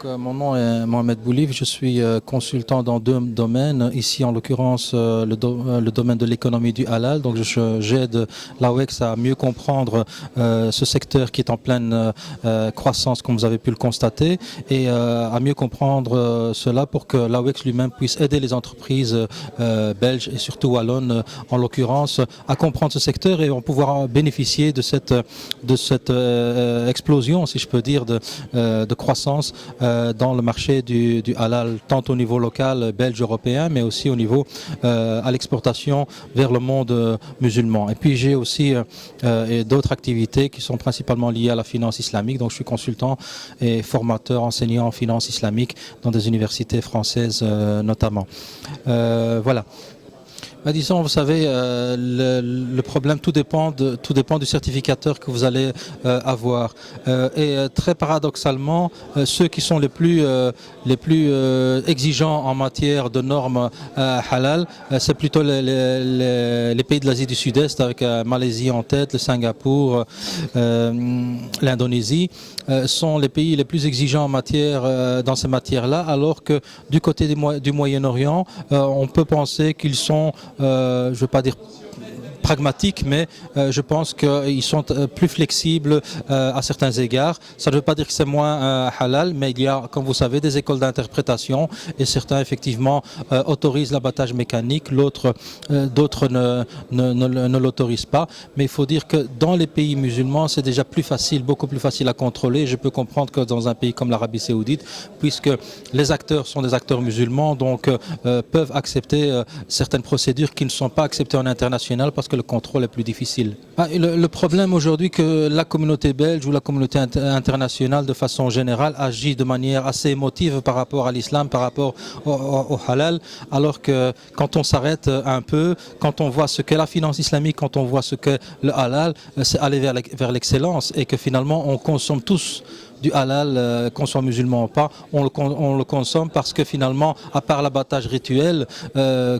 Mon nom est Mohamed Boulif, je suis consultant dans deux domaines. Ici, en l'occurrence, le domaine de l'économie du halal. Donc, j'aide l'AWEX à mieux comprendre ce secteur qui est en pleine croissance, comme vous avez pu le constater, et à mieux comprendre cela pour que l'AWEX lui-même puisse aider les entreprises belges et surtout wallonnes, en l'occurrence, à comprendre ce secteur et en pouvoir bénéficier de cette explosion, si je peux dire, de croissance dans le marché du halal, tant au niveau local, belge, européen, mais aussi au niveau à l'exportation vers le monde musulman. Et puis j'ai aussi d'autres activités qui sont principalement liées à la finance islamique. Donc je suis consultant et formateur, enseignant en finance islamique dans des universités françaises notamment. Voilà. Disons, vous savez, le problème, tout dépend du certificateur que vous allez avoir. Et très paradoxalement, ceux qui sont les plus exigeants en matière de normes halal, c'est plutôt les pays de l'Asie du Sud-Est, avec Malaisie en tête, le Singapour, l'Indonésie, sont les pays les plus exigeants en matière, dans ces matières-là, alors que du côté du Moyen-Orient, on peut penser qu'ils sont je ne veux pas dire pragmatiques, mais je pense qu'ils sont plus flexibles à certains égards. Ça ne veut pas dire que c'est moins halal, mais il y a, comme vous savez, des écoles d'interprétation et certains effectivement autorisent l'abattage mécanique, d'autres ne l'autorisent pas. Mais il faut dire que dans les pays musulmans, c'est déjà plus facile, beaucoup plus facile à contrôler. Je peux comprendre que dans un pays comme l'Arabie Saoudite, puisque les acteurs sont des acteurs musulmans, donc peuvent accepter certaines procédures qui ne sont pas acceptées en international parce que le contrôle est plus difficile. Le problème aujourd'hui que la communauté belge ou la communauté internationale de façon générale agit de manière assez émotive par rapport à l'islam, par rapport au halal, alors que quand on s'arrête un peu, quand on voit ce qu'est la finance islamique, quand on voit ce qu'est le halal, c'est aller vers l'excellence et que finalement on consomme tous du halal, qu'on soit musulman ou pas, on le consomme parce que finalement, à part l'abattage rituel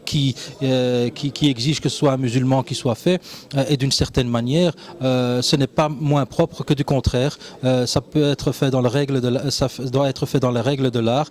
qui exige que ce soit un musulman qui soit fait, et d'une certaine manière, ce n'est pas moins propre que du contraire. Ça peut être fait dans les règles ça doit être fait dans les règles de l'art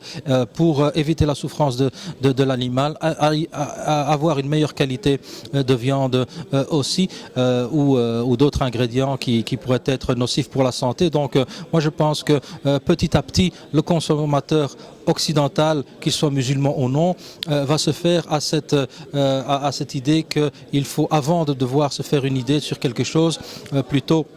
pour éviter la souffrance de l'animal, avoir une meilleure qualité de viande aussi, ou d'autres ingrédients qui pourraient être nocifs pour la santé. Donc, moi je pense que petit à petit, le consommateur occidental, qu'il soit musulman ou non, va se faire à cette idée qu'il faut, avant de devoir se faire une idée sur quelque chose, plutôt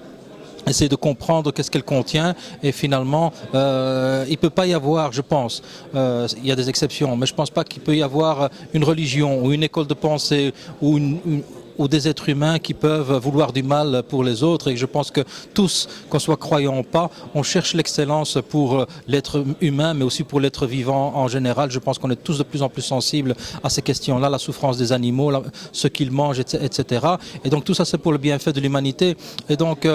essayer de comprendre qu'est-ce qu'elle contient et finalement il ne peut pas y avoir, je pense, il y a des exceptions, mais je ne pense pas qu'il peut y avoir une religion ou une école de pensée ou des êtres humains qui peuvent vouloir du mal pour les autres, et je pense que tous, qu'on soit croyant ou pas, on cherche l'excellence pour l'être humain mais aussi pour l'être vivant en général. Je pense qu'on est tous de plus en plus sensibles à ces questions-là, la souffrance des animaux, ce qu'ils mangent, etc. Et donc tout ça c'est pour le bienfait de l'humanité, et donc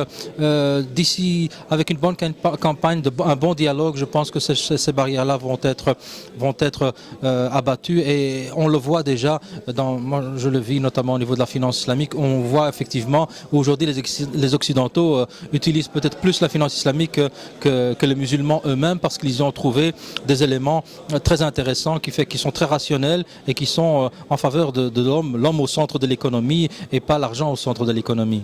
d'ici, avec une bonne campagne, un bon dialogue, je pense que ces barrières-là vont être abattues, et on le voit déjà, moi je le vis notamment au niveau de la finance islamique. On voit effectivement aujourd'hui les Occidentaux utilisent peut-être plus la finance islamique que les musulmans eux-mêmes, parce qu'ils y ont trouvé des éléments très intéressants qui sont très rationnels et qui sont en faveur de l'homme au centre de l'économie et pas l'argent au centre de l'économie.